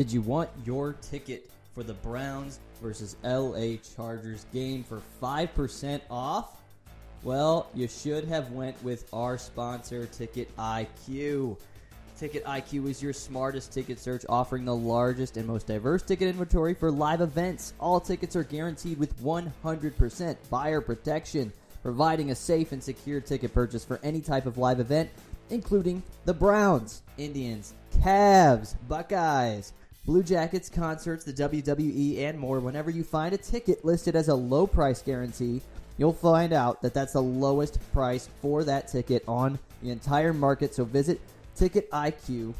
Did you want your ticket for the Browns versus LA Chargers game for 5% off? Well, you should have went with our sponsor, Ticket IQ. Ticket IQ is your smartest ticket search, offering the largest and most diverse ticket inventory for live events. All tickets are guaranteed with 100% buyer protection, providing a safe and secure ticket purchase for any type of live event, including the Browns, Indians, Cavs, Buckeyes, Blue Jackets, concerts, the WWE, and more. Whenever you find a ticket listed as a low price guarantee, you'll find out that that's the lowest price for that ticket on the entire market. So visit Ticket IQ,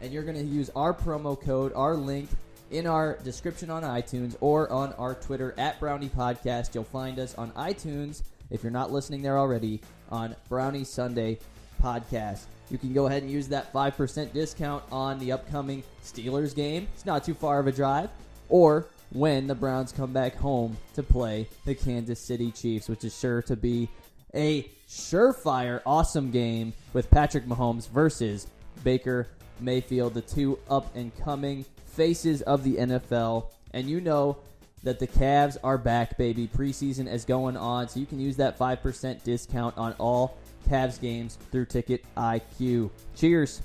and you're going to use our promo code, our link in our description on iTunes or on our Twitter at Brownie Podcast. You'll find us on iTunes, if you're not listening there already, on Brownie Sunday Podcast. You can go ahead and use that 5% discount on the upcoming Steelers game. It's not too far of a drive. Or when the Browns come back home to play the Kansas City Chiefs, which is sure to be a surefire, awesome game with Patrick Mahomes versus Baker Mayfield, the two up-and-coming faces of the NFL. And you know that the Cavs are back, baby. Preseason is going on, so you can use that 5% discount on all Cavs games through Ticket IQ. Cheers.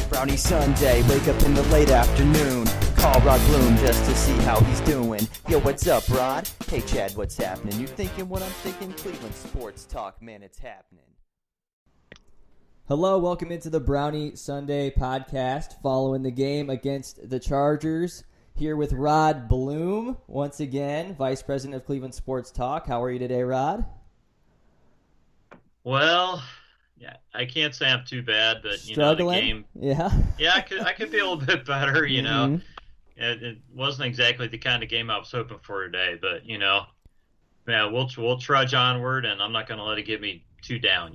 Brownie Sunday, wake up in the late afternoon. Call Rod Bloom just to see how he's doing. Yo, what's up, Rod? Hey, Chad, what's happening? You thinking what I'm thinking? Cleveland sports talk, man, it's happening. Hello, welcome into the Brownie Sunday podcast following the game against the Chargers. Here with Rod Bloom, once again, Vice President of Cleveland Sports Talk. How are you today, Rod? Well, yeah, I can't say I'm too bad, but struggling? The game. Yeah, I could be a little bit better. Know, it wasn't exactly the kind of game I was hoping for today, but we'll trudge onward, and I'm not going to let it get me too down.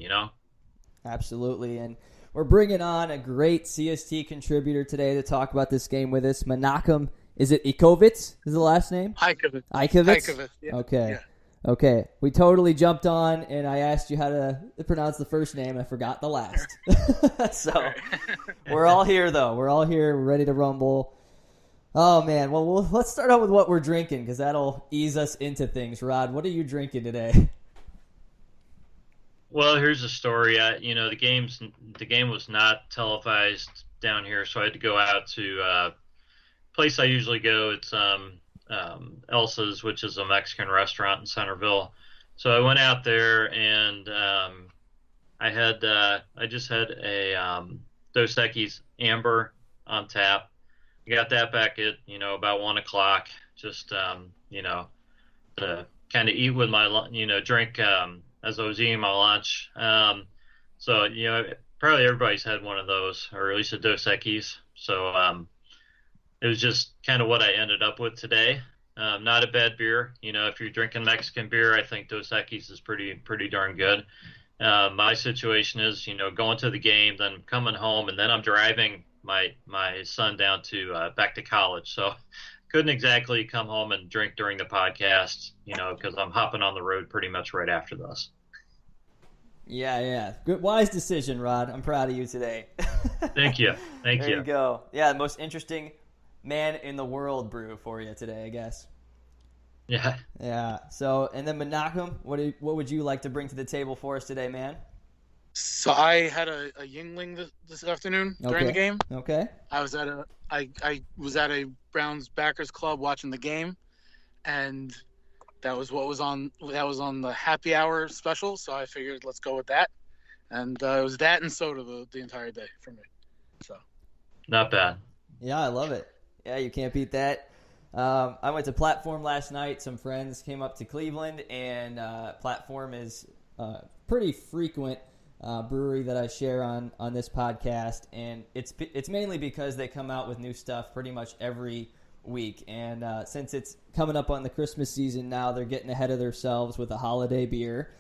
Absolutely, and we're bringing on a great CST contributor today to talk about this game with us, Menachem. Is it Ickovitz? Is the last name? Ickovitz. Yeah. Okay. Yeah. Okay. We totally jumped on, and I asked you how to pronounce the first name, and I forgot the last. So we're all here, though. We're all here. We're ready to rumble. Oh, man. Well, let's start out with what we're drinking, because that'll ease us into things. Rod, what are you drinking today? Well, here's the story. The game was not televised down here, so I had to go out to place I usually go. It's Elsa's, which is a Mexican restaurant in Centerville. So I went out there, and I just had a Dos Equis Amber on tap. I got that back at about 1 o'clock. Just to kind of eat with my drink as I was eating my lunch. So probably everybody's had one of those, or at least a Dos Equis. So it was just kind of what I ended up with today. Not a bad beer. If you're drinking Mexican beer, I think Dos Equis is pretty darn good. My situation is, going to the game, then coming home, and then I'm driving my son down to back to college. So couldn't exactly come home and drink during the podcast, because I'm hopping on the road pretty much right after this. Yeah. Good, wise decision, Rod. I'm proud of you today. Thank you. There you go. Yeah, the most interesting man in the world brew for you today, I guess. Yeah. So, and then Menachem, what would you like to bring to the table for us today, man? So I had a Yingling this afternoon during the game. Okay. I was at a Browns backers club watching the game, and that was on the happy hour special. So I figured let's go with that, and it was that and soda the entire day for me. So not bad. Yeah, I love it. Yeah, you can't beat that. I went to Platform last night. Some friends came up to Cleveland, and Platform is pretty frequent brewery that I share on this podcast, and it's mainly because they come out with new stuff pretty much every week. And since it's coming up on the Christmas season now, they're getting ahead of themselves with a holiday beer.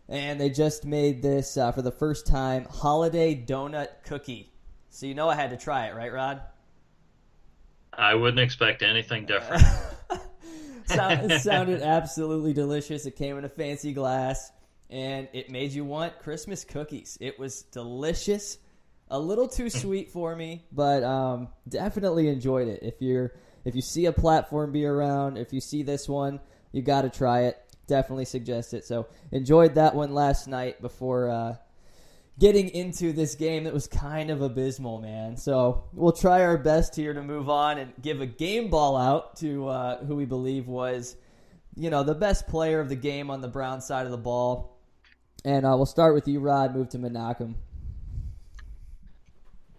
And they just made this, for the first time, holiday donut cookie. So I had to try it, right, Rod? I wouldn't expect anything different. It sounded absolutely delicious. It came in a fancy glass. and it made you want Christmas cookies. It was delicious. A little too sweet for me, but definitely enjoyed it. If you see a platform be around, if you see this one, you got to try it. Definitely suggest it. So enjoyed that one last night before getting into this game that was kind of abysmal, man. So we'll try our best here to move on and give a game ball out to who we believe was, the best player of the game on the Brown side of the ball. And we'll start with you, Rod, move to Menachem.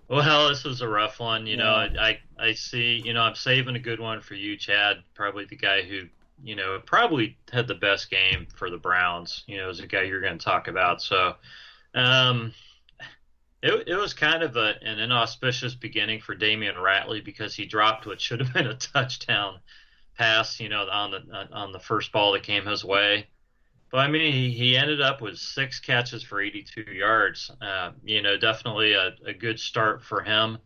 Well, this was a rough one. I see, I'm saving a good one for you, Chad, probably the guy who, probably had the best game for the Browns, is a guy you're going to talk about. So it was kind of an inauspicious beginning for Damian Ratley because he dropped what should have been a touchdown pass, on the first ball that came his way. But, I mean, he ended up with 6 catches for 82 yards. Definitely a good start for him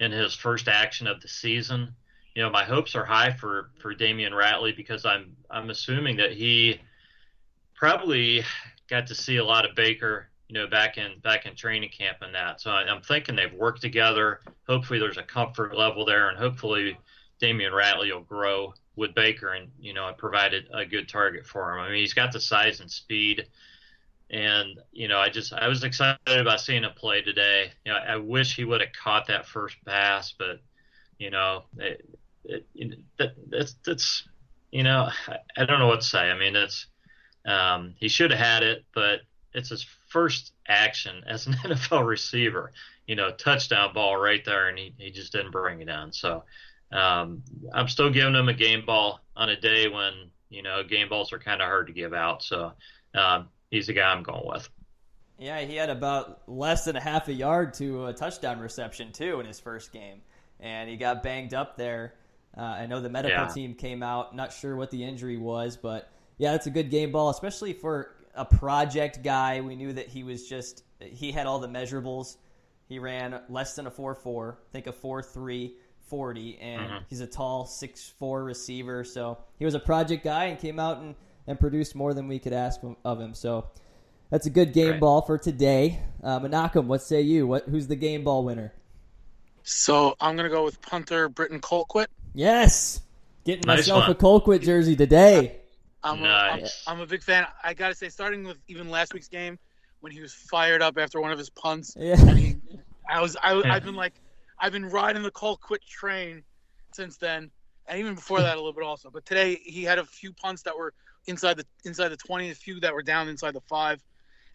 in his first action of the season. My hopes are high for Damian Ratley because I'm assuming that he probably got to see a lot of Baker, back in training camp and that. So I'm thinking they've worked together. Hopefully there's a comfort level there, and hopefully Damian Ratley will grow with Baker and, provided a good target for him. I mean, he's got the size and speed, and, I was excited about seeing him play today. I wish he would have caught that first pass, but, that's I don't know what to say. I mean, he should have had it, but it's his first action as an NFL receiver, touchdown ball right there, and he just didn't bring it in. So I'm still giving him a game ball on a day when, game balls are kind of hard to give out. So he's the guy I'm going with. Yeah, he had about less than a half a yard to a touchdown reception, too, in his first game. And he got banged up there. I know the medical team came out. Not sure what the injury was, but, yeah, that's a good game ball, especially for a project guy. We knew that he had all the measurables. He ran less than a 4.4, I think a 4.3 40, and he's a tall 6'4" receiver. So he was a project guy and came out and produced more than we could ask of him. So that's a good game ball for today. Menachem, what say you? Who's the game ball winner? So I'm going to go with punter Britton Colquitt. Yes! Getting myself a Colquitt jersey today. I'm a big fan. I got to say, starting with even last week's game, when he was fired up after one of his punts, and I've been riding the Colquitt train since then, and even before that a little bit also. But today he had a few punts that were inside the 20, a few that were down inside the 5.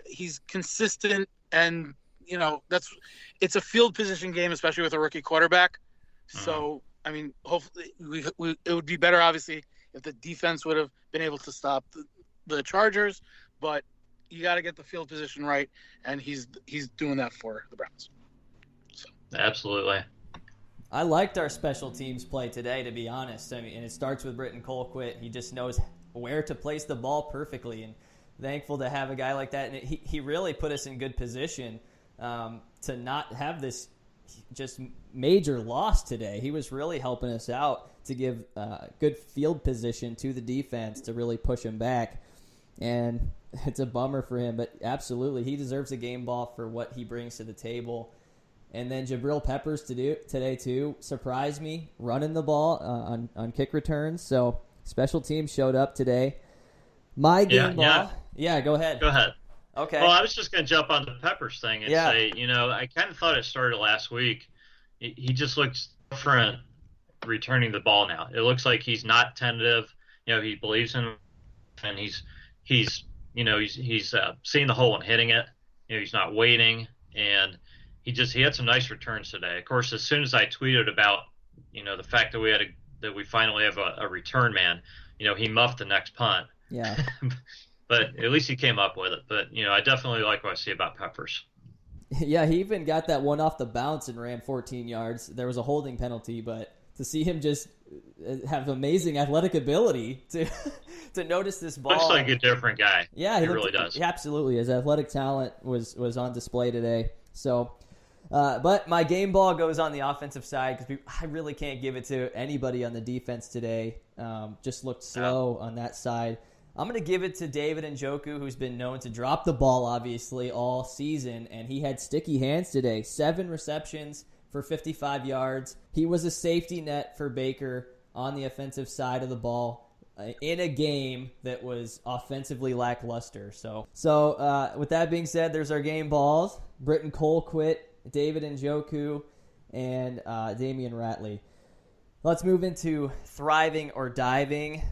He's consistent, and it's a field position game, especially with a rookie quarterback. So I mean, hopefully it would be better, obviously, if the defense would have been able to stop the Chargers. But you got to get the field position right, and he's doing that for the Browns. So. Absolutely. I liked our special teams play today, to be honest. I mean, and it starts with Britton Colquitt. He just knows where to place the ball perfectly, and thankful to have a guy like that. And he really put us in good position to not have this just major loss today. He was really helping us out to give good field position to the defense to really push him back. And it's a bummer for him, but absolutely, he deserves a game ball for what he brings to the table. And then Jabril Peppers today too surprised me running the ball on kick returns. So special teams showed up today. My game ball. Yeah, go ahead. Go ahead. Okay. Well, I was just going to jump on the Peppers thing and say, I kind of thought it started last week. He just looks different returning the ball now. It looks like he's not tentative. He believes in him, and he's seeing the hole and hitting it. He's not waiting, and he had some nice returns today. Of course, as soon as I tweeted about the fact that we finally have a return man, he muffed the next punt. Yeah. But at least he came up with it. But, I definitely like what I see about Peppers. Yeah, he even got that one off the bounce and ran 14 yards. There was a holding penalty, but to see him just have amazing athletic ability to notice this ball. Looks like a different guy. Yeah, he really does. Absolutely. His athletic talent was on display today. So, but my game ball goes on the offensive side because I really can't give it to anybody on the defense today. Just looked slow on that side. I'm going to give it to David Njoku, who's been known to drop the ball, obviously, all season, and he had sticky hands today. 7 receptions for 55 yards. He was a safety net for Baker on the offensive side of the ball in a game that was offensively lackluster. So with that being said, there's our game balls. Britton Colquitt, David Njoku, and Damian Ratley. Let's move into Thriving or Diving.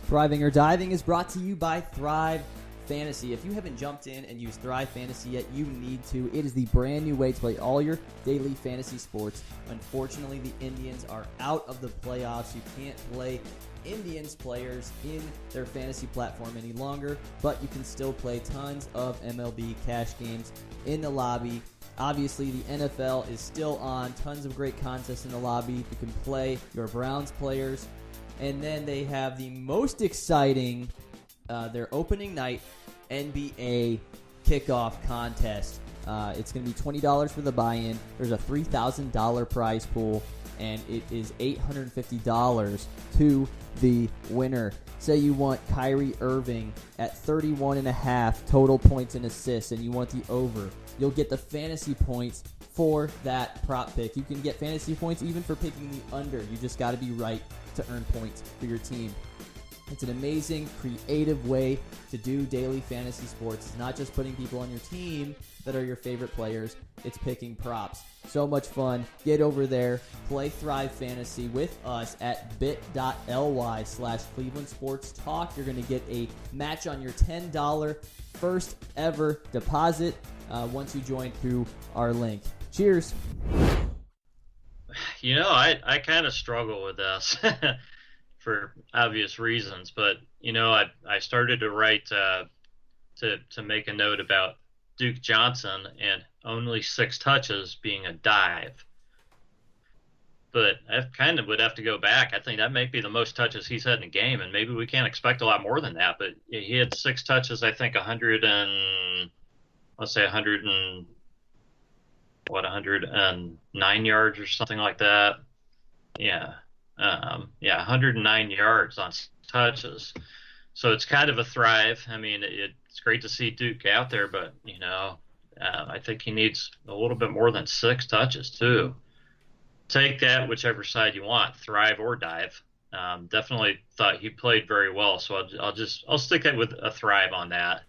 Thriving or Diving is brought to you by Thrive Fantasy. If you haven't jumped in and used Thrive Fantasy yet, you need to. It is the brand new way to play all your daily fantasy sports. Unfortunately, the Indians are out of the playoffs. You can't play Indians players in their fantasy platform any longer, but you can still play tons of MLB cash games in the lobby. Obviously, the NFL is still on. Tons of great contests in the lobby. You can play your Browns players. And then they have the most exciting, their opening night NBA kickoff contest. It's going to be $20 for the buy-in. There's a $3,000 prize pool, and it is $850 to the winner. Say you want Kyrie Irving at 31.5 total points and assists, and you want the over. You'll get the fantasy points for that prop pick. You can get fantasy points even for picking the under. You just got to be right to earn points for your team. It's an amazing, creative way to do daily fantasy sports. It's not just putting people on your team that are your favorite players. It's picking props. So much fun. Get over there. Play Thrive Fantasy with us at bit.ly/Cleveland Sports Talk. You're going to get a match on your $10 first ever deposit once you join through our link. Cheers. You know, I kind of struggle with this for obvious reasons, but you know, I started to write to make a note about Duke Johnson and only 6 touches being a dive. But I kind of would have to go back. I think that might be the most touches he's had in a game, and maybe we can't expect a lot more than that. But he had 6 touches, I think 109 yards or something like that. Yeah. 109 yards on touches. So it's kind of a thrive. I mean, it's great to see Duke out there, but, you know, I think he needs a little bit more than 6 touches, too. Take that whichever side you want, thrive or dive. Definitely thought he played very well, so I'll stick it with a thrive on that.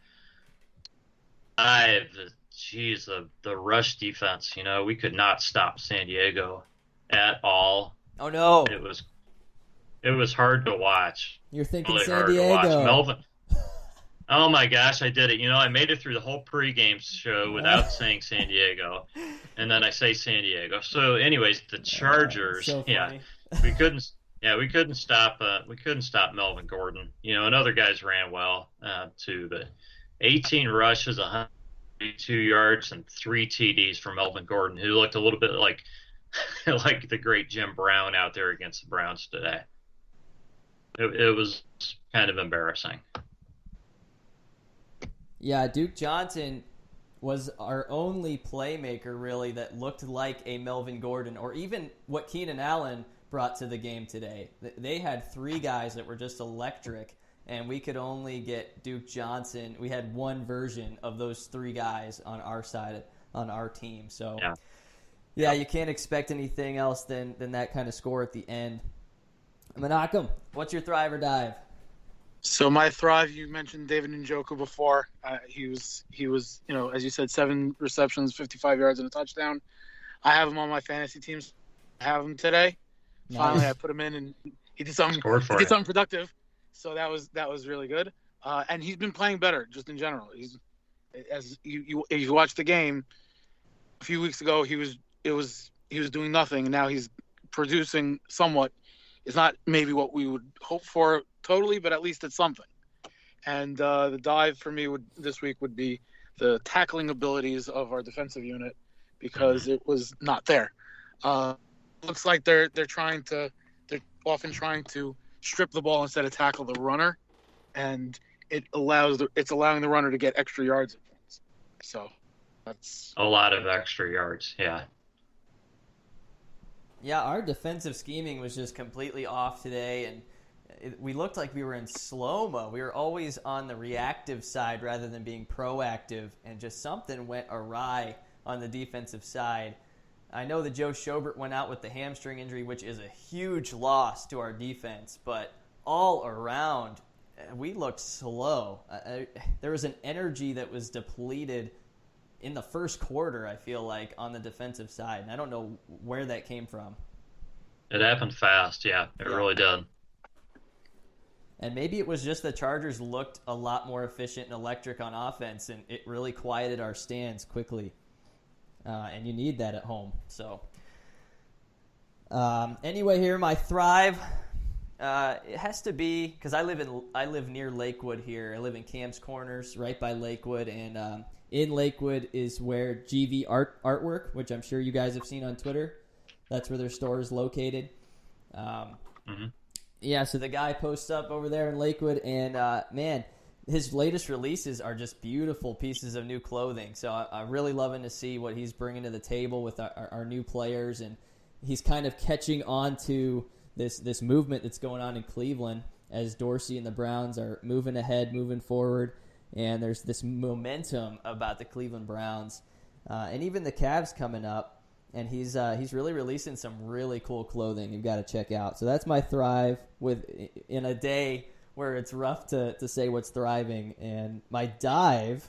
The rush defense, you know, we could not stop San Diego at all. Oh no! It was hard to watch. You're thinking really San Diego. Melvin. Oh my gosh, I did it. You know, I made it through the whole pregame show without saying San Diego, and then I say San Diego. So, anyways, the Chargers. So funny. we couldn't stop Melvin Gordon. You know, and other guys ran well too, but 18 rushes, 132 yards, and 3 TDs for Melvin Gordon, who looked a little bit like the great Jim Brown out there against the Browns today. It was kind of embarrassing. Yeah, Duke Johnson was our only playmaker, really, that looked like a Melvin Gordon, or even what Keenan Allen brought to the game today. They had 3 guys that were just electric, and we could only get Duke Johnson. We had one version of those 3 guys on our side, on our team. So, yeah, you can't expect anything else than that kind of score at the end. Menachem, what's your thrive or dive? So my thrive, you mentioned David Njoku before. He was, you know, as you said, 7 receptions, 55 yards, and a touchdown. I have him on my fantasy teams. I have him today. Nice. Finally, I put him in, and he did something. He did something productive. So that was really good. And he's been playing better, just in general. He's, as if you watch the game, a few weeks ago he was doing nothing, and now he's producing somewhat. It's not maybe what we would hope for totally, but at least it's something. And the dive for me this week would be the tackling abilities of our defensive unit, because it was not there. Looks like they're often trying to strip the ball instead of tackle the runner, and it's allowing the runner to get extra yards. So that's a lot of extra yards. Yeah. Yeah, our defensive scheming was just completely off today, and we looked like we were in slow-mo. We were always on the reactive side rather than being proactive, and just something went awry on the defensive side. I know that Joe Schobert went out with the hamstring injury, which is a huge loss to our defense, but all around, we looked slow. There was an energy that was depleted in the first quarter, I feel like, on the defensive side, and I don't know where that came from. It happened fast, yeah. It really did. And maybe it was just the Chargers looked a lot more efficient and electric on offense, and it really quieted our stands quickly. And you need that at home. So, anyway, here my thrive. It has to be because I live near Lakewood here. I live in Camps Corners, right by Lakewood, and in Lakewood is where GV Artwork, which I'm sure you guys have seen on Twitter. That's where their store is located. Yeah, so the guy posts up over there in Lakewood, and man, his latest releases are just beautiful pieces of new clothing. So I'm really loving to see what he's bringing to the table with our new players, and he's kind of catching on to this movement that's going on in Cleveland as Dorsey and the Browns are moving ahead, moving forward, and there's this momentum about the Cleveland Browns, and even the Cavs coming up. And he's really releasing some really cool clothing you've got to check out. So that's my thrive in a day where it's rough to say what's thriving. And my dive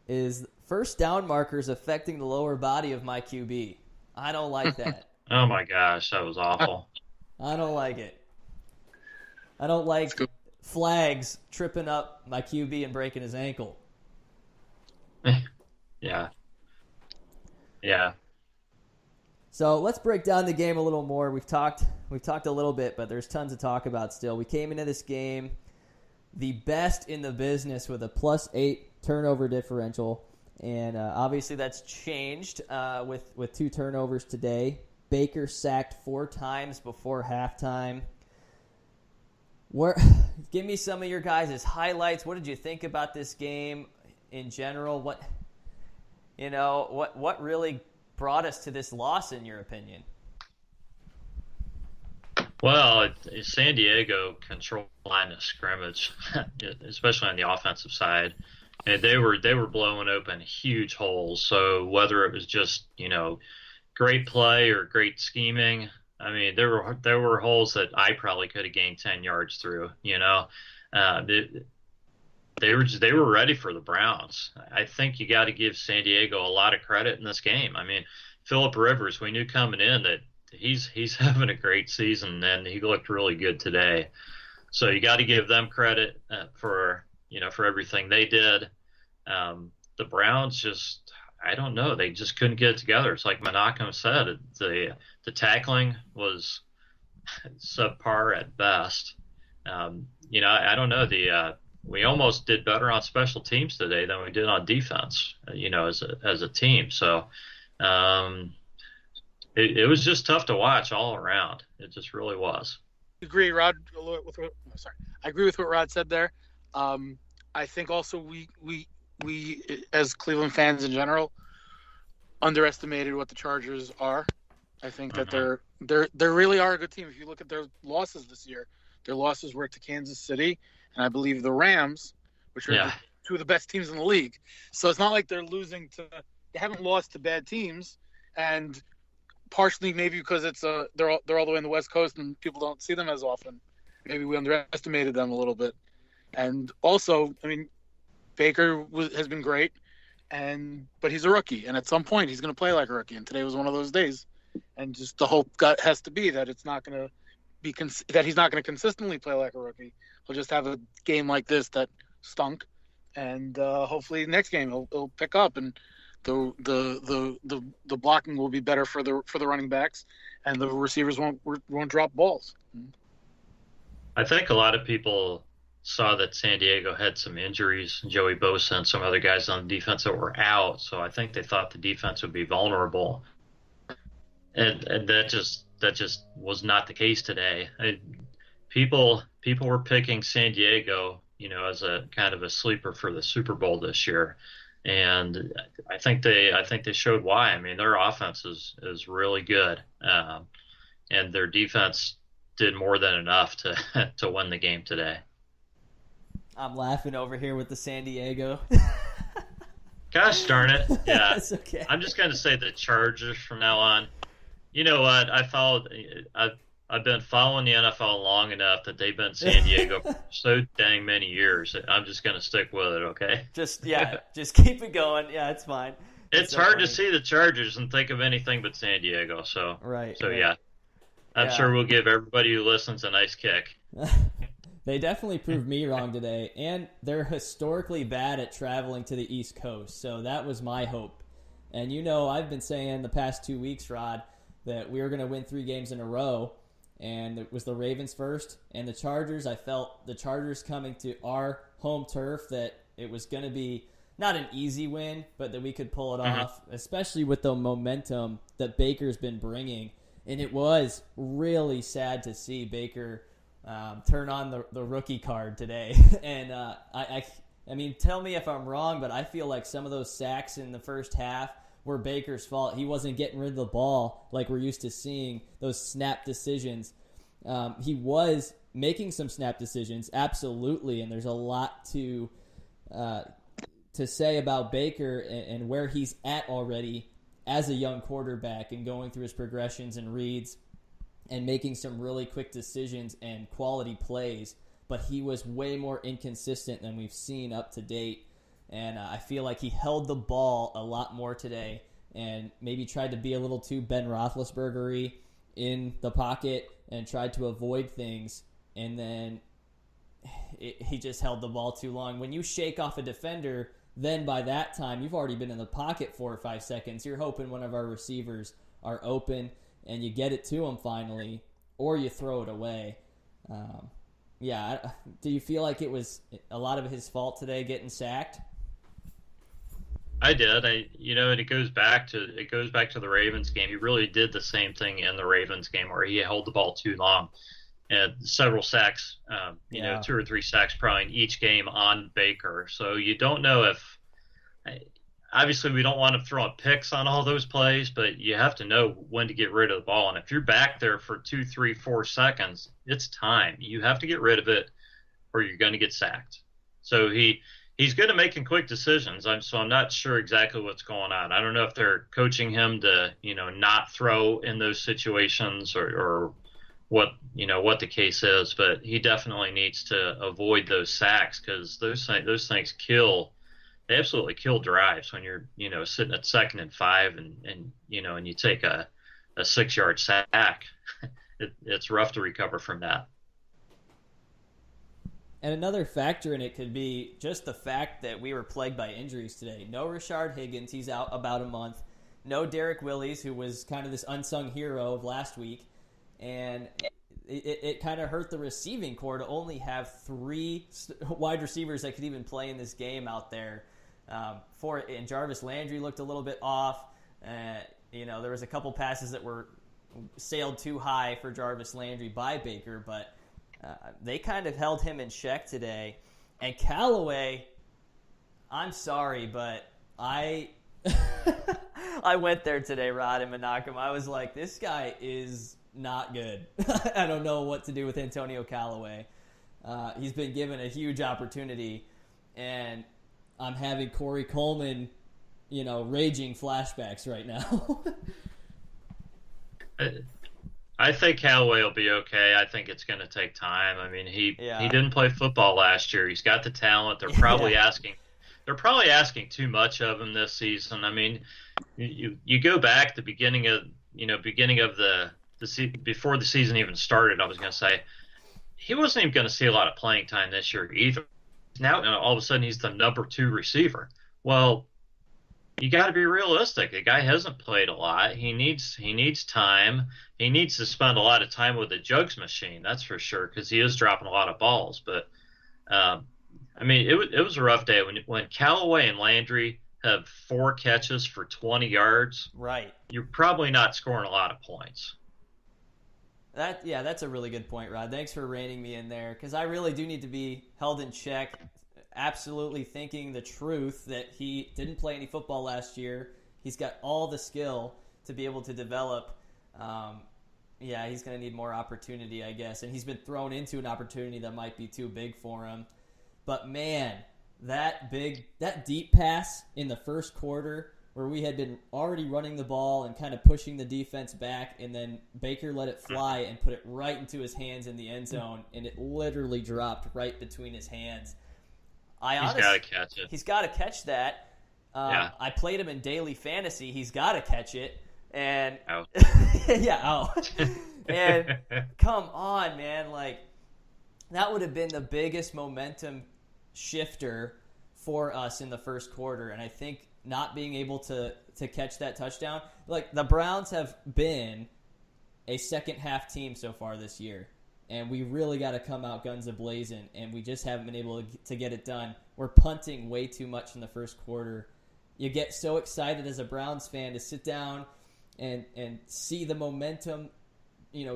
is first down markers affecting the lower body of my QB. I don't like that. Oh, my gosh. That was awful. I don't like it. I don't like flags tripping up my QB and breaking his ankle. Yeah. So let's break down the game a little more. We've talked a little bit, but there's tons to talk about still. We came into this game the best in the business with a +8 turnover differential, and obviously that's changed with 2 turnovers today. Baker sacked 4 times before halftime. Give me some of your guys' highlights. What did you think about this game in general? What really brought us to this loss, in your opinion? Well, San Diego controlled line of scrimmage, especially on the offensive side, and they were blowing open huge holes. So whether it was just great play or great scheming, I mean there were holes that I probably could have gained 10 yards through. They were ready for the Browns. I think you got to give San Diego a lot of credit in this game. I mean, Phillip Rivers, we knew coming in that he's having a great season, and he looked really good today. So you got to give them credit for everything they did. The Browns just, I don't know, they just couldn't get it together. It's like Menachem said, the tackling was subpar at best. I don't know, we almost did better on special teams today than we did on defense, as a team. So it was just tough to watch all around. It just really was. I agree, Rod. I agree with what Rod said there. I think also we as Cleveland fans in general underestimated what the Chargers are. I think that they really are a good team. If you look at their losses this year, their losses were to Kansas City and I believe the Rams, which are 2 of the best teams in the league. So it's not like they haven't lost to bad teams, and partially maybe because they're all the way on the West Coast and people don't see them as often. Maybe we underestimated them a little bit. And also, I mean, Baker has been great, but he's a rookie, and at some point he's going to play like a rookie. And today was one of those days. And just the hope has to be that it's not going to be that he's not going to consistently play like a rookie. He'll just have a game like this that stunk, and hopefully next game he'll pick up, and the blocking will be better for the running backs, and the receivers won't drop balls. I think a lot of people saw that San Diego had some injuries, Joey Bosa and some other guys on the defense that were out, so I think they thought the defense would be vulnerable, and that just was not the case today. People were picking San Diego, as a kind of a sleeper for the Super Bowl this year, and I think they showed why. I mean, their offense is really good, and their defense did more than enough to to win the game today. I'm laughing over here with the San Diego. Gosh darn it! Yeah, That's okay. I'm just going to say the Chargers from now on. You know what? I've been following the NFL long enough that they've been San Diego for so dang many years. I'm just going to stick with it. Okay. Just keep it going. Yeah, it's fine. It's so hard funny. to see the Chargers and think of anything but San Diego. So Right. yeah, I'm sure we'll give everybody who listens a nice kick. They definitely proved me wrong today, and they're historically bad at traveling to the East Coast, so that was my hope. And I've been saying the past 2 weeks, Rod, that we were going to win 3 games in a row, and it was the Ravens first, and the Chargers. I felt the Chargers coming to our home turf, that it was going to be not an easy win, but that we could pull it off, especially with the momentum that Baker's been bringing. And it was really sad to see Baker turn on the rookie card today. And I mean, tell me if I'm wrong, but I feel like some of those sacks in the first half were Baker's fault. He wasn't getting rid of the ball like we're used to seeing, those snap decisions. He was making some snap decisions, absolutely, and there's a lot to say about Baker and where he's at already as a young quarterback and going through his progressions and reads and making some really quick decisions and quality plays, but he was way more inconsistent than we've seen up to date. And I feel like he held the ball a lot more today and maybe tried to be a little too Ben Roethlisberger-y in the pocket and tried to avoid things, and then he just held the ball too long. When you shake off a defender, then by that time you've already been in the pocket 4 or 5 seconds. You're hoping one of our receivers are open and you get it to him finally, or you throw it away. Do you feel like it was a lot of his fault today getting sacked? I did. And it goes back to the Ravens game. He really did the same thing in the Ravens game where he held the ball too long, and several sacks. 2 or 3 sacks probably in each game on Baker. So you don't know if. Obviously, we don't want to throw picks on all those plays, but you have to know when to get rid of the ball. And if you're back there for 2, 3, 4 seconds, it's time. You have to get rid of it, or you're going to get sacked. So he's good at making quick decisions. I'm not sure exactly what's going on. I don't know if they're coaching him to not throw in those situations or what the case is. But he definitely needs to avoid those sacks because those things kill. They absolutely kill drives when you're, sitting at 2nd and 5 and you take a 6-yard sack. It's rough to recover from that. And another factor in it could be just the fact that we were plagued by injuries today. No Rashard Higgins, he's out about a month. No Derek Willis, who was kind of this unsung hero of last week. And it kind of hurt the receiving core to only have 3 wide receivers that could even play in this game out there. And Jarvis Landry looked a little bit off. There was a couple passes that were sailed too high for Jarvis Landry by Baker, but they kind of held him in check today. And Callaway, I'm sorry, but I went there today, Rod and Menachem. I was like, this guy is not good. I don't know what to do with Antonio Callaway. He's been given a huge opportunity, and I'm having Corey Coleman, raging flashbacks right now. I think Callaway will be okay. I think it's going to take time. I mean, he didn't play football last year. He's got the talent. They're probably asking too much of him this season. I mean, you go back to the beginning of the before the season even started. I was going to say he wasn't even going to see a lot of playing time this year either. Now all of a sudden he's the number 2 receiver. Well, you got to be realistic. The guy hasn't played a lot. He needs time. He needs to spend a lot of time with the jugs machine. That's for sure, because he is dropping a lot of balls. But I mean, it was a rough day when Callaway and Landry have 4 catches for 20 yards. Right. You're probably not scoring a lot of points. That's a really good point, Rod. Thanks for reining me in there, because I really do need to be held in check. Absolutely thinking the truth that he didn't play any football last year. He's got all the skill to be able to develop. Yeah, he's going to need more opportunity, I guess. And he's been thrown into an opportunity that might be too big for him. But, man, that deep pass in the first quarter where we had been already running the ball and kind of pushing the defense back, and then Baker let it fly and put it right into his hands in the end zone, and it literally dropped right between his hands. He's got to catch it. He's got to catch that. I played him in daily fantasy. He's got to catch it. And and come on, man, like that would have been the biggest momentum shifter for us in the first quarter. And I think not being able to catch that touchdown, like the Browns have been a second half team so far this year, and we really got to come out guns a-blazing, and we just haven't been able to get it done. We're punting way too much in the first quarter. You get so excited as a Browns fan to sit down and see the momentum,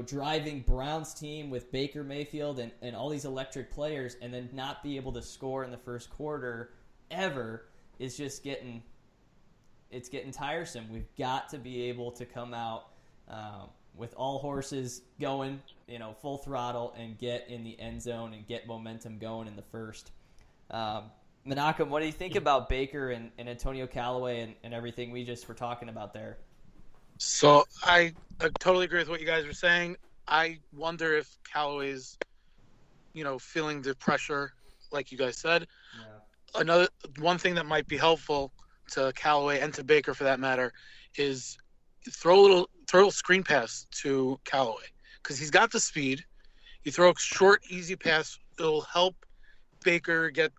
driving Browns team with Baker Mayfield and all these electric players, and then not be able to score in the first quarter ever is just getting tiresome. We've got to be able to come out with all horses going, full throttle, and get in the end zone and get momentum going in the first. Menachem, what do you think about Baker and Antonio Callaway and everything we just were talking about there? So I totally agree with what you guys are saying. I wonder if Callaway's, feeling the pressure, like you guys said. Yeah. One thing that might be helpful to Callaway and to Baker, for that matter, is throw a little screen pass to Callaway, because he's got the speed. You throw a short, easy pass, it'll help Baker get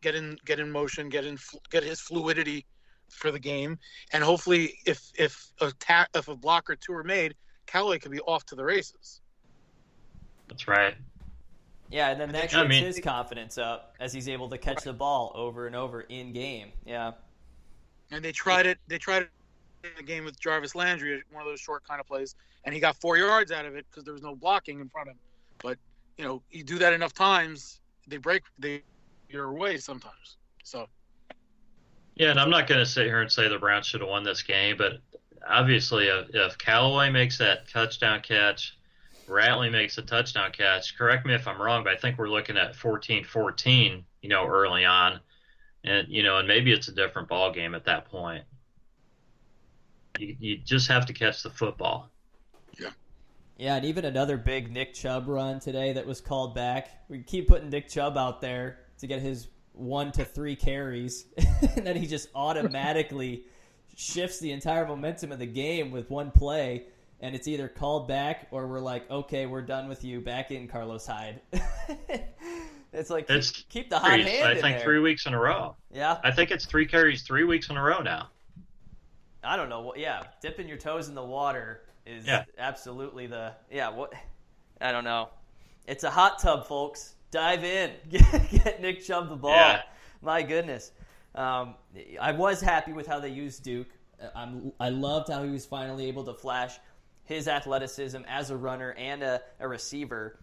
in motion, get his fluidity for the game, and hopefully if a block or two are made, Callaway could be off to the races. That's right. Yeah, and then that gets his confidence up as he's able to catch the ball over and over in game. Yeah. And they tried it in the game with Jarvis Landry, one of those short kind of plays, and he got 4 yards out of it because there was no blocking in front of him. But you do that enough times, you're away sometimes. So. Yeah, and I'm not going to sit here and say the Browns should have won this game, but obviously if Callaway makes that touchdown catch, Ratley makes a touchdown catch, correct me if I'm wrong, but I think we're looking at 14-14, early on. And, and maybe it's a different ball game at that point. You just have to catch the football. Yeah. Yeah, and even another big Nick Chubb run today that was called back. We keep putting Nick Chubb out there to get his 1 to 3 carries, and then he just automatically shifts the entire momentum of the game with one play, and it's either called back or we're like, okay, we're done with you. Back in, Carlos Hyde. It's like, keep the hot hand in there. I think 3 weeks in a row. Yeah. I think it's 3 carries 3 weeks in a row now. I don't know. Yeah, dipping your toes in the water is absolutely I don't know. It's a hot tub, folks. Dive in. Get Nick Chubb the ball. Yeah. My goodness. I was happy with how they used Duke. I loved how he was finally able to flash his athleticism as a runner and a receiver.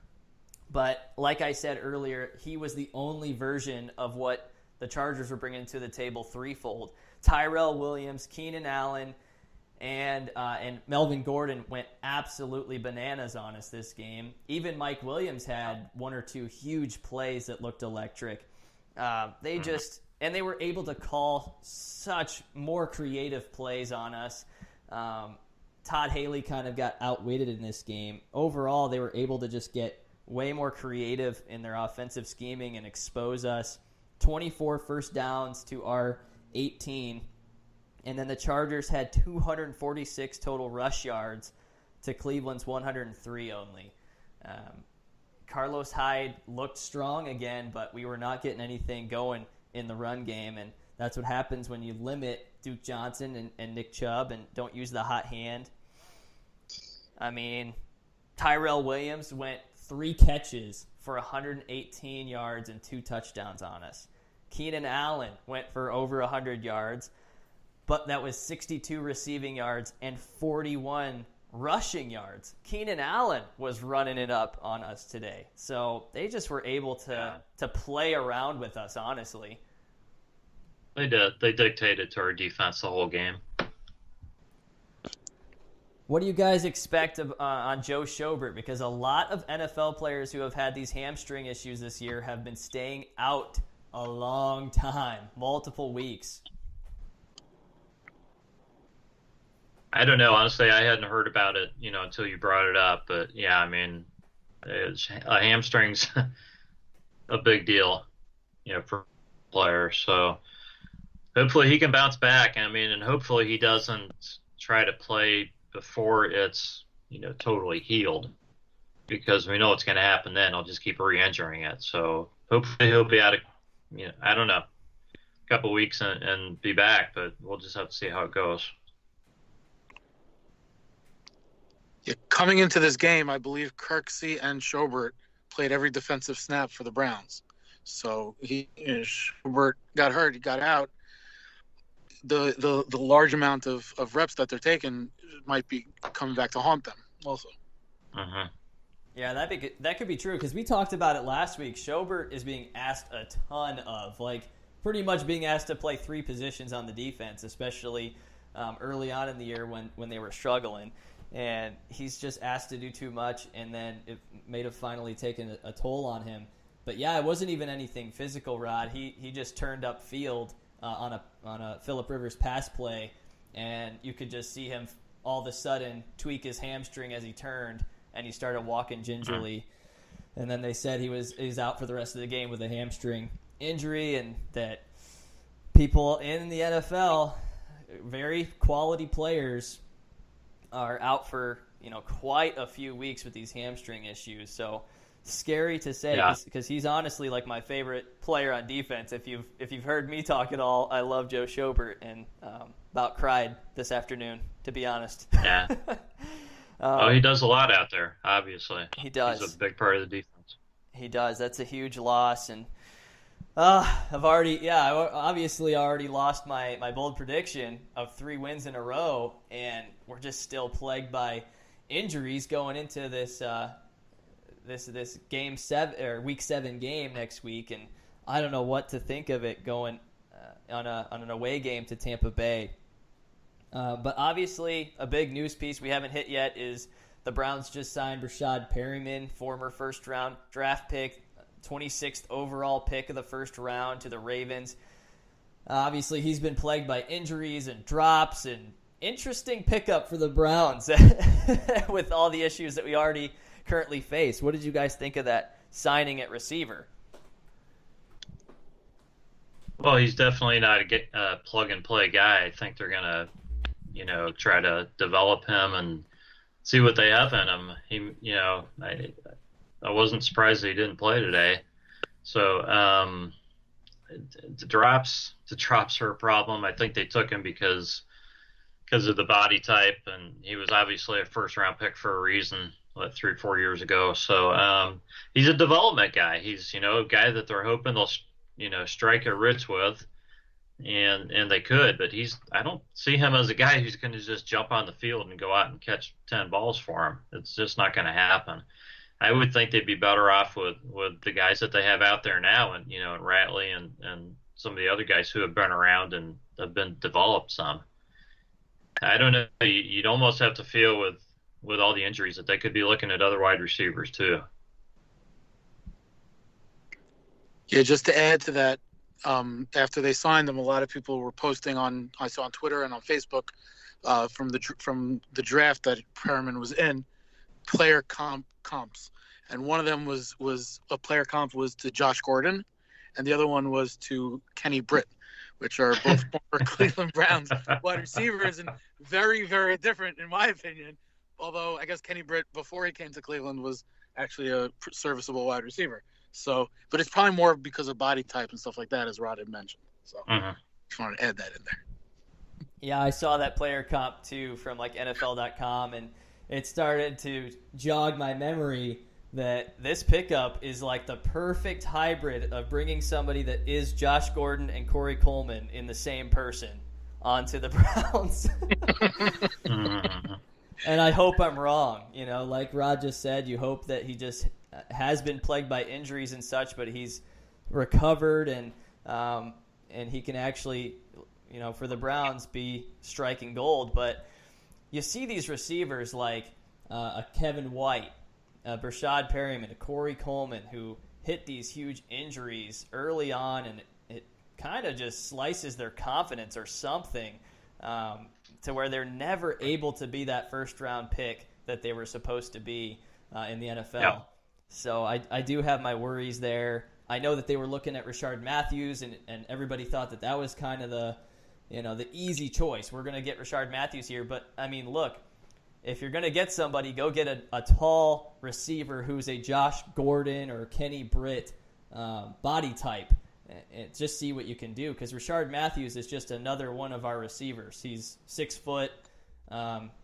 But like I said earlier, he was the only version of what the Chargers were bringing to the table threefold. Tyrell Williams, Keenan Allen, and Melvin Gordon went absolutely bananas on us this game. Even Mike Williams had 1 or 2 huge plays that looked electric. They were able to call such more creative plays on us. Todd Haley kind of got outwitted in this game. Overall, they were able to just get way more creative in their offensive scheming and expose us. 24 first downs to our 18. And then the Chargers had 246 total rush yards to Cleveland's 103 only. Carlos Hyde looked strong again, but we were not getting anything going in the run game. And that's what happens when you limit Duke Johnson and Nick Chubb and don't use the hot hand. I mean, Tyrell Williams went 3 catches for 118 yards and 2 touchdowns on us. Keenan Allen went for over 100 yards, but that was 62 receiving yards and 41 rushing yards. Keenan Allen was running it up on us today. So they just were able to play around with us, honestly. They did. They dictated to our defense the whole game. What do you guys expect on Joe Schobert? Because a lot of NFL players who have had these hamstring issues this year have been staying out a long time, multiple weeks. I don't know. Honestly, I hadn't heard about it, until you brought it up. But yeah, I mean, a hamstring's a big deal, for players. So hopefully he can bounce back. I mean, and hopefully he doesn't try to play before it's, totally healed, because we know what's going to happen then. He'll just keep re-injuring it. So hopefully he'll be out of, I don't know, a couple weeks and be back, but we'll just have to see how it goes. Yeah, coming into this game, I believe Kirksey and Schobert played every defensive snap for the Browns. So Schobert got hurt, he got out. The large amount of reps that they're taking might be coming back to haunt them also. Uh-huh. Yeah, that could be true, because we talked about it last week. Schobert is being asked a ton of, pretty much being asked to play 3 positions on the defense, especially early on in the year when they were struggling. And he's just asked to do too much, and then it may have finally taken a toll on him. But yeah, it wasn't even anything physical, Rod. He just turned up field on a Phillip Rivers pass play, and you could just see him all of a sudden tweak his hamstring as he turned, and he started walking gingerly. And then they said he was out for the rest of the game with a hamstring injury, and that people in the NFL, very quality players, are out for quite a few weeks with these hamstring issues. So scary to say, because he's honestly my favorite player on defense. If you've heard me talk at all, I love Joe Schobert, and about cried this afternoon, to be honest. Yeah. He does a lot out there. Obviously, he does. He's a big part of the defense. He does. That's a huge loss, and I obviously already lost my bold prediction of 3 wins in a row, and we're just still plagued by injuries going into this game 7 or week 7 game next week, and I don't know what to think of it going on an away game to Tampa Bay. But obviously, a big news piece we haven't hit yet is the Browns just signed Rashad Perryman, former first-round draft pick, 26th overall pick of the first round, to the Ravens. Obviously, he's been plagued by injuries and drops, and interesting pickup for the Browns with all the issues that we already currently face. What did you guys think of that signing at receiver? Well, he's definitely not a plug-and-play guy. I think they're going to, try to develop him and see what they have in him. I wasn't surprised that he didn't play today. So the drops are a problem. I think they took him because of the body type, and he was obviously a first-round pick for a reason, 3-4 years ago. So he's a development guy. He's, a guy that they're hoping they'll, strike it rich with, and they could. But I don't see him as a guy who's going to just jump on the field and go out and catch 10 balls for him. It's just not going to happen. I would think they'd be better off with the guys that they have out there now, and and Ratley and some of the other guys who have been around and have been developed some. I don't know. You'd almost have to feel with all the injuries that they could be looking at other wide receivers too. Yeah, just to add to that, after they signed them, a lot of people were posting I saw on Twitter and on Facebook from the draft that Perriman was in, player comps, and one of them was a player comp was to Josh Gordon, and the other one was to Kenny Britt, which are both former Cleveland Browns wide receivers, and very, very different in my opinion. Although I guess Kenny Britt, before he came to Cleveland, was actually a serviceable wide receiver. So, but it's probably more because of body type and stuff like that, as Rod had mentioned. So, just wanted to add that in there. Yeah, I saw that player comp too from NFL.com, and it started to jog my memory that this pickup is the perfect hybrid of bringing somebody that is Josh Gordon and Corey Coleman in the same person onto the Browns. And I hope I'm wrong. Like Rod just said, you hope that he just has been plagued by injuries and such, but he's recovered and he can actually, for the Browns be striking gold. But you see these receivers like a Kevin White, a Brashad Perryman, a Corey Coleman, who hit these huge injuries early on, and it kind of just slices their confidence or something to where they're never able to be that first-round pick that they were supposed to be in the NFL. Yeah. So I do have my worries there. I know that they were looking at Rashard Matthews, and everybody thought that was kind of the easy choice. We're going to get Rashard Matthews here. But, I mean, look, if you're going to get somebody, go get a tall receiver who's a Josh Gordon or Kenny Britt body type, and just see what you can do. Because Rashard Matthews is just another one of our receivers. He's 6 foot.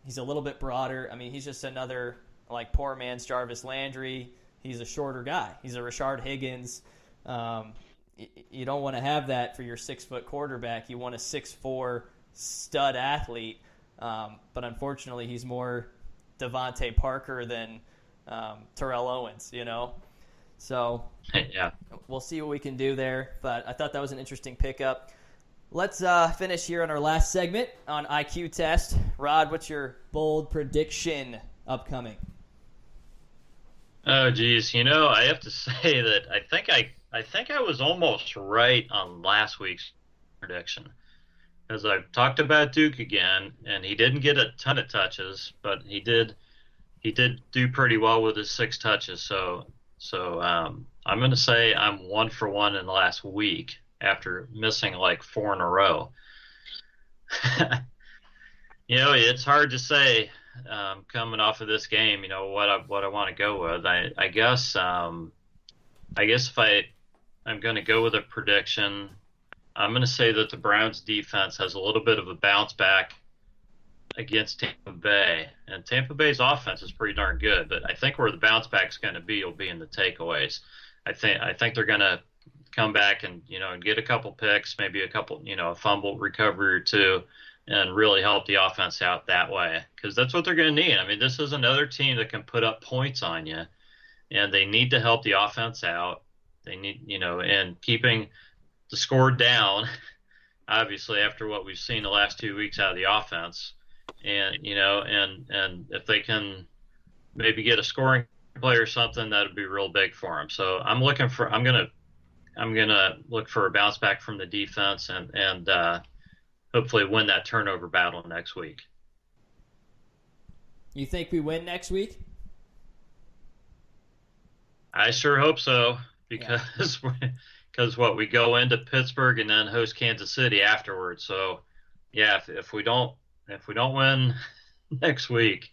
He's a little bit broader. I mean, he's just another, like, poor man's Jarvis Landry. He's a shorter guy. He's a Rashard Higgins. You don't want to have that for your 6 foot quarterback. You want a 6'4" stud athlete. But unfortunately, he's more Devontae Parker than Terrell Owens, you know? So Yeah. we'll see what we can do there. But I thought that was an interesting pickup. Let's finish here on our last segment on IQ Test. Rod, what's your bold prediction upcoming? Oh, geez. I have to say that I think I was almost right on last week's prediction. Because I've talked about Duke again, and he didn't get a ton of touches, but he did do pretty well with his 6 touches. So I'm going to say I'm 1 for 1 in the last week after missing like 4 in a row. It's hard to say coming off of this game. What I want to go with. I guess if I'm going to go with a prediction, I'm going to say that the Browns defense has a little bit of a bounce back against Tampa Bay. And Tampa Bay's offense is pretty darn good, but I think where the bounce back is going to be will be in the takeaways. I think they're going to come back and get a couple picks, maybe a couple, a fumble recovery or two, and really help the offense out that way, because that's what they're going to need. I mean, this is another team that can put up points on you, and they need to help the offense out. They need, and keeping the score down, obviously, after what we've seen the last 2 weeks out of the offense. And, and if they can maybe get a scoring play or something, that would be real big for them. So I'm going to look for a bounce back from the defense and hopefully win that turnover battle next week. You think we win next week? I sure hope so, because we go into Pittsburgh and then host Kansas City afterwards. So yeah, if we don't win next week,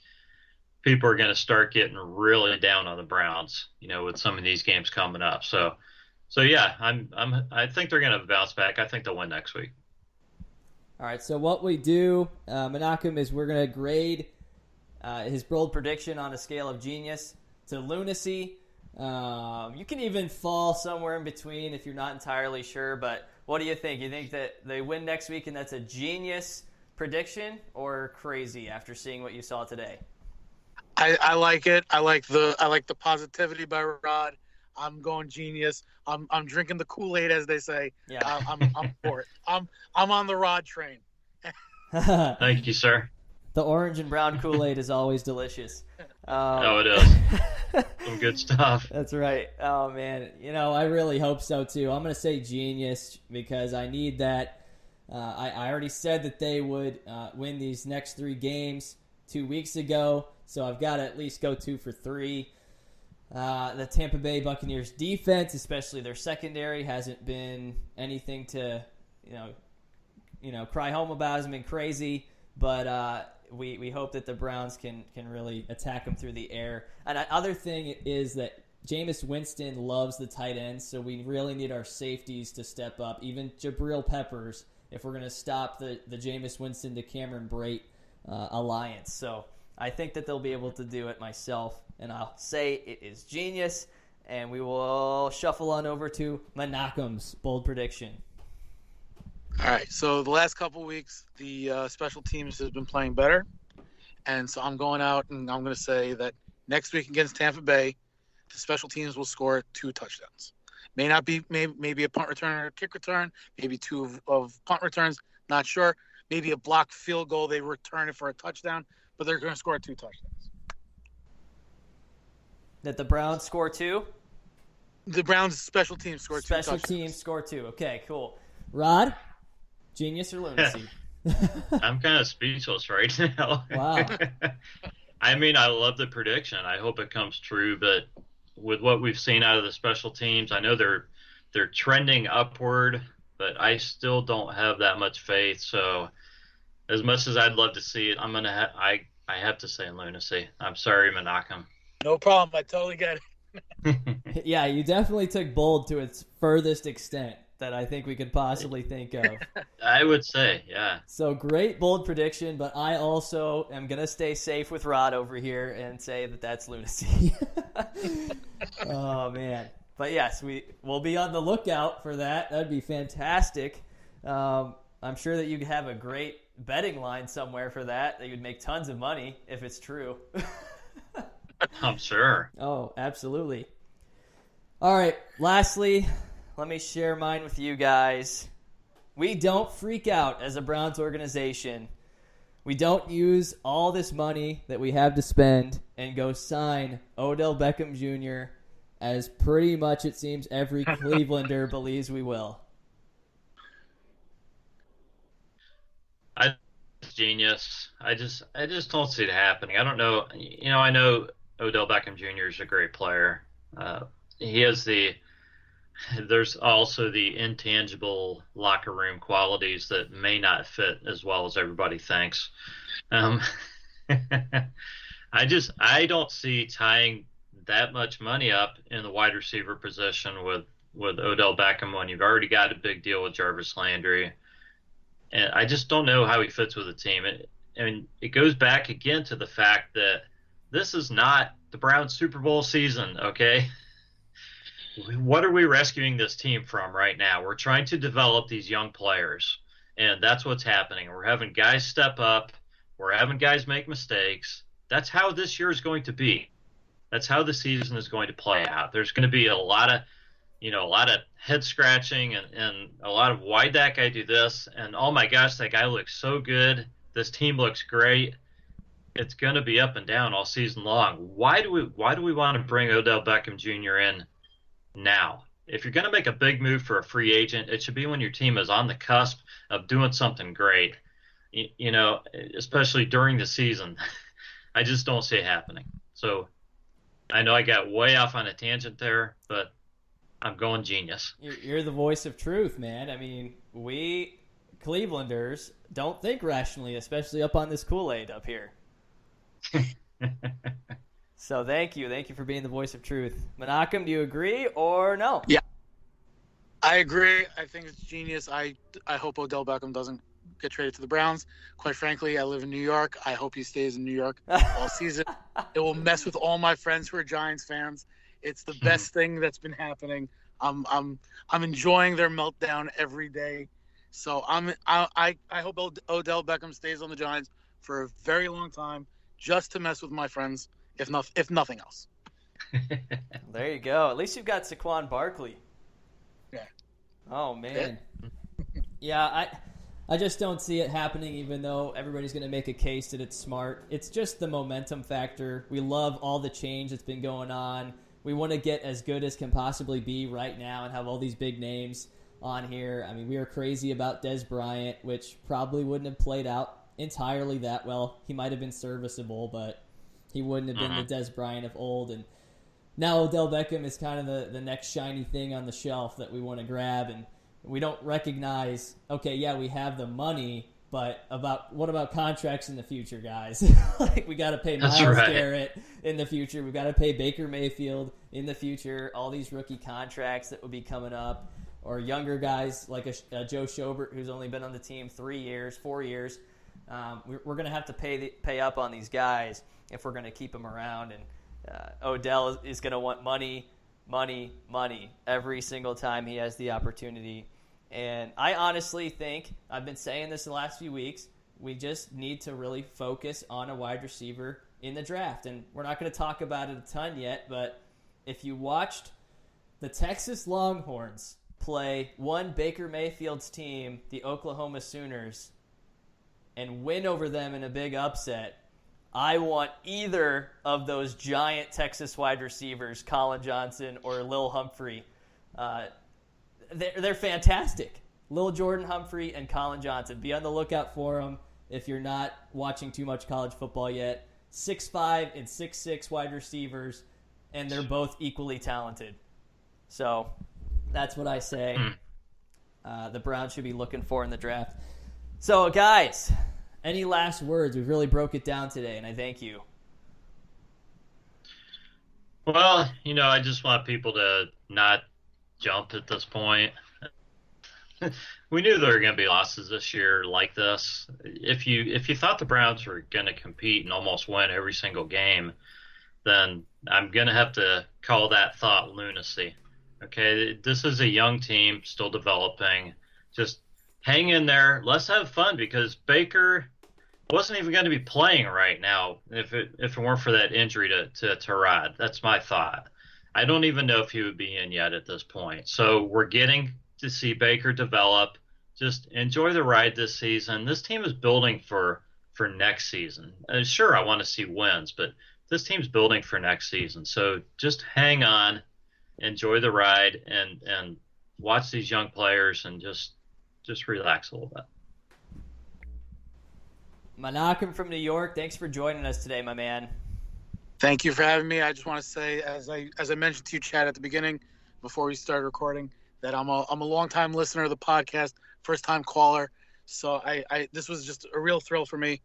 people are going to start getting really down on the Browns, with some of these games coming up. So yeah, I think they're going to bounce back. I think they'll win next week. All right, so what we do, Menachem, is we're going to grade his bold prediction on a scale of genius to lunacy. You can even fall somewhere in between if you're not entirely sure, but what do you think? You think that they win next week and that's a genius prediction, or crazy after seeing what you saw today? I like it. I like the positivity by Rod. I'm going genius. I'm drinking the Kool-Aid, as they say. Yeah. I'm for it. I'm on the Rod train. Thank you, sir. The orange and brown Kool-Aid is always delicious. It is. Some good stuff. That's right. Oh, man. I really hope so, too. I'm going to say genius because I need that. I already said that they would win these next 3 games 2 weeks ago, so I've got to at least go 2 for 3. The Tampa Bay Buccaneers defense, especially their secondary, hasn't been anything to, cry home about. Hasn't been crazy, but we hope that the Browns can really attack them through the air. And other thing is that Jameis Winston loves the tight ends, so we really need our safeties to step up. Even Jabril Peppers, if we're going to stop the Jameis Winston to Cameron Brate alliance. So I think that they'll be able to do it myself, and I'll say it is genius, and we will shuffle on over to Menachem's bold prediction. All right, so the last couple weeks, the special teams has been playing better, and so I'm going out and I'm going to say that next week against Tampa Bay, the special teams will score 2 touchdowns. May not be maybe a punt return or a kick return, maybe 2 of punt returns, not sure, maybe a blocked field goal. They return it for a touchdown, but they're going to score 2 touchdowns. That the Browns score 2? The Browns special teams score 2 touchdowns. Special teams score 2. Okay, cool. Rod, genius or lunacy? I'm kind of speechless right now. Wow. I mean, I love the prediction. I hope it comes true, but with what we've seen out of the special teams, I know they're trending upward, but I still don't have that much faith. So as much as I'd love to see it, I have to say lunacy. I'm sorry, Menachem. No problem. I totally get it. Yeah, you definitely took bold to its furthest extent that I think we could possibly think of. I would say, yeah. So great bold prediction, but I also am going to stay safe with Rod over here and say that that's lunacy. Oh, man. But yes, we'll be on the lookout for that. That'd be fantastic. I'm sure that you'd have a great betting line somewhere for that you'd make tons of money if it's true. I'm sure. Oh, absolutely. All right, lastly, let me share mine with you guys. We don't freak out as a Browns organization. We don't use all this money that we have to spend and go sign Odell Beckham Jr., as pretty much it seems every Clevelander believes we will. It's genius. I just don't see it happening. I don't know. I know Odell Beckham Jr. is a great player. He has there's also the intangible locker room qualities that may not fit as well as everybody thinks. I don't see tying that much money up in the wide receiver position with Odell Beckham when you've already got a big deal with Jarvis Landry. And I just don't know how he fits with the team. It goes back again to the fact that this is not the Browns Super Bowl season, okay? What are we rescuing this team from right now? We're trying to develop these young players, and that's what's happening. We're having guys step up. We're having guys make mistakes. That's how this year is going to be. That's how the season is going to play out. There's going to be a lot of head scratching and a lot of why'd that guy do this? And oh my gosh, that guy looks so good. This team looks great. It's going to be up and down all season long. Why do we want to bring Odell Beckham Jr. in now? If you're going to make a big move for a free agent, it should be when your team is on the cusp of doing something great. Especially during the season. I just don't see it happening. So I know I got way off on a tangent there, but I'm going genius. You're the voice of truth, man. I mean, we Clevelanders don't think rationally, especially up on this Kool-Aid up here. So thank you for being the voice of truth. Menachem, do you agree or no? Yeah, I agree. I think it's genius. I hope Odell Beckham doesn't get traded to the Browns. Quite frankly, I live in New York. I hope he stays in New York all season. It will mess with all my friends who are Giants fans. It's the best thing that's been happening. I'm enjoying their meltdown every day. So I hope Odell Beckham stays on the Giants for a very long time, just to mess with my friends, if nothing else. There you go. At least you've got Saquon Barkley. Yeah. Oh man. Yeah, I just don't see it happening, even though everybody's going to make a case that it's smart. It's just the momentum factor. We love all the change that's been going on. We want to get as good as can possibly be right now and have all these big names on here. I mean, we are crazy about Dez Bryant, which probably wouldn't have played out entirely that well. He might have been serviceable, but he wouldn't have been the Dez Bryant of old. And now Odell Beckham is kind of the next shiny thing on the shelf that we want to grab, and we don't recognize, okay, yeah, we have the money, but what about contracts in the future, guys? Like, we got to pay Myles Garrett in the future. We've got to pay Baker Mayfield in the future. All these rookie contracts that will be coming up, or younger guys like a Joe Schobert, who's only been on the team 4 years. We're going to have to pay up on these guys if we're going to keep them around. And Odell is going to want money every single time he has the opportunity. And I honestly think, I've been saying this the last few weeks, we just need to really focus on a wide receiver in the draft. And we're not going to talk about it a ton yet, but if you watched the Texas Longhorns play one Baker Mayfield's team, the Oklahoma Sooners, and win over them in a big upset, I want either of those giant Texas wide receivers, Colin Johnson or Lil Humphrey. They're fantastic. Lil Jordan Humphrey and Colin Johnson. Be on the lookout for them if you're not watching too much college football yet. 6'5" and 6'6" wide receivers, and they're both equally talented. So that's what I say the Browns should be looking for in the draft. So, guys, any last words? We've really broke it down today, and I thank you. Well, I just want people to not jump at this point. We knew there were going to be losses this year like this. If you thought the Browns were going to compete and almost win every single game, then I'm going to have to call that thought lunacy. Okay, this is a young team still developing. Just hang in there. Let's have fun, because Baker wasn't even going to be playing right now if it weren't for that injury to Tyrod. That's my thought. I don't even know if he would be in yet at this point. So we're getting to see Baker develop. Just enjoy the ride this season. This team is building for next season. Sure, I want to see wins, but this team's building for next season. So just hang on, enjoy the ride, and watch these young players, and just relax a little bit. Menachem from New York, thanks for joining us today, my man. Thank you for having me. I just want to say, as I mentioned to you, Chad, at the beginning, before we started recording, that I'm a long-time listener of the podcast, first-time caller. So this was just a real thrill for me.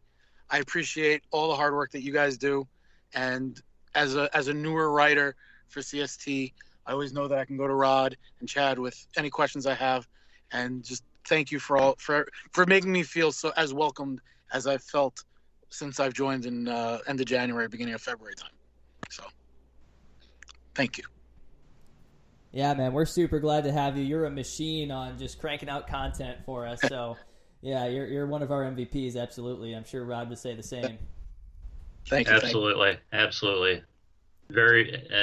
I appreciate all the hard work that you guys do, and as a newer writer for CST, I always know that I can go to Rod and Chad with any questions I have, and just thank you for making me feel so as welcomed as I've felt since I've joined in end of January, beginning of February time. So, thank you. Yeah, man, we're super glad to have you. You're a machine on just cranking out content for us. So, yeah, you're one of our MVPs, absolutely. I'm sure Rod would say the same. Thank you. Absolutely. An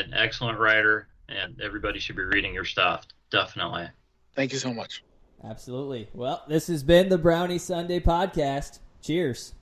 excellent writer, and everybody should be reading your stuff. Definitely. Thank you so much. Absolutely. Well, this has been the Brownie Sunday podcast. Cheers.